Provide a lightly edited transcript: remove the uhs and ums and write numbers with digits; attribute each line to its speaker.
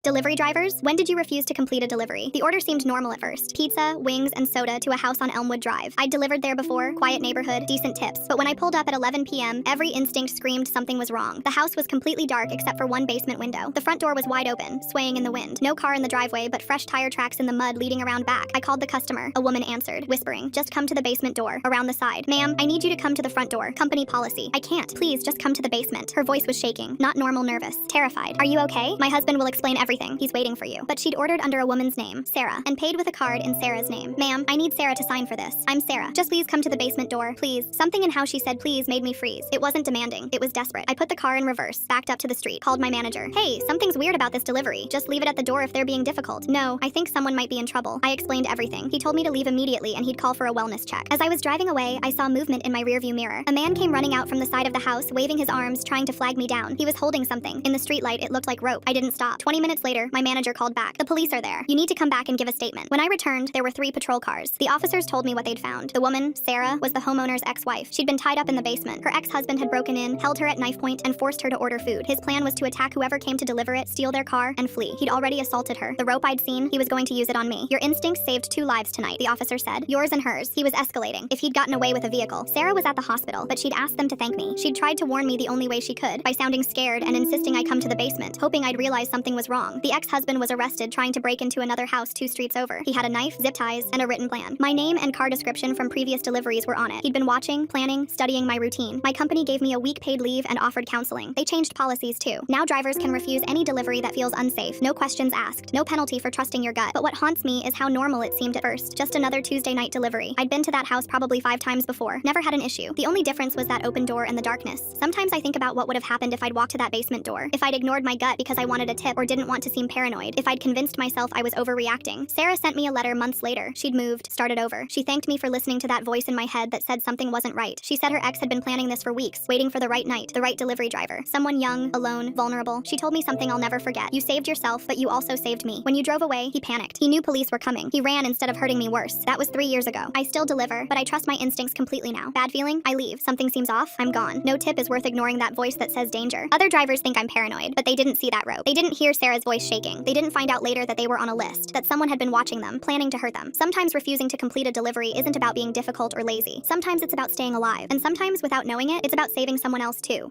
Speaker 1: Delivery drivers, when did you refuse to complete a delivery? The order seemed normal at first. Pizza, wings, and soda to a house on Elmwood Drive. I'd delivered there before, quiet neighborhood, decent tips. But when I pulled up at 11 p.m., every instinct screamed something was wrong. The house was completely dark except for one basement window. The front door was wide open, swaying in the wind. No car in the driveway, but fresh tire tracks in the mud leading around back. I called the customer. A woman answered, whispering, "Just come to the basement door, around the side." "Ma'am, I need you to come to the front door. Company policy." "I can't. Please, just come to the basement." Her voice was shaking, not normal nervous, terrified. "Are you okay? My husband will explain everything. He's waiting for you." But she'd ordered under a woman's name, Sarah, and paid with a card in Sarah's name. "Ma'am, I need Sarah to sign for this. I'm Sarah. Just please come to the basement door, please." Something in how she said please made me freeze. It wasn't demanding. It was desperate. I put the car in reverse, backed up to the street, called my manager. "Hey, something's weird about this delivery. Just leave it at the door if they're being difficult." "No, I think someone might be in trouble." I explained everything. He told me to leave immediately and he'd call for a wellness check. As I was driving away, I saw movement in my rearview mirror. A man came running out from the side of the house, waving his arms, trying to flag me down. He was holding something. In the streetlight, it looked like rope. I didn't stop. 20 minutes later, my manager called back. "The police are there. You need to come back and give a statement." When I returned, there were 3 patrol cars. The officers told me what they'd found. The woman, Sarah, was the homeowner's ex-wife. She'd been tied up in the basement. Her ex-husband had broken in, held her at knife point, and forced her to order food. His plan was to attack whoever came to deliver it, steal their car, and flee. He'd already assaulted her. The rope I'd seen, he was going to use it on me. "Your instincts saved 2 lives tonight," the officer said. "Yours and hers." He was escalating. If he'd gotten away with a vehicle. Sarah was at the hospital, but she'd asked them to thank me. She'd tried to warn me the only way she could, by sounding scared and insisting I come to the basement, hoping I'd realize something was wrong. The ex-husband was arrested trying to break into another house 2 streets over. He had a knife, zip ties, and a written plan. My name and car description from previous deliveries were on it. He'd been watching, planning, studying my routine. My company gave me a week paid leave and offered counseling. They changed policies too. Now drivers can refuse any delivery that feels unsafe. No questions asked. No penalty for trusting your gut. But what haunts me is how normal it seemed at first. Just another Tuesday night delivery. I'd been to that house probably 5 times before. Never had an issue. The only difference was that open door and the darkness. Sometimes I think about what would have happened if I'd walked to that basement door. If I'd ignored my gut because I wanted a tip or didn't want to seem paranoid. If I'd convinced myself I was overreacting. Sarah sent me a letter months later. She'd moved, started over. She thanked me for listening to that voice in my head that said something wasn't right. She said her ex had been planning this for weeks, waiting for the right night, the right delivery driver. Someone young, alone, vulnerable. She told me something I'll never forget. "You saved yourself, but you also saved me." When you drove away, he panicked. He knew police were coming. He ran instead of hurting me worse. That was 3 years ago. I still deliver, but I trust my instincts completely now. Bad feeling? I leave. Something seems off? I'm gone. No tip is worth ignoring that voice that says danger. Other drivers think I'm paranoid, but they didn't see that rope. They didn't hear Sarah's voice shaking. They didn't find out later that they were on a list, that someone had been watching them, planning to hurt them. Sometimes refusing to complete a delivery isn't about being difficult or lazy. Sometimes it's about staying alive. And sometimes, without knowing it, it's about saving someone else too.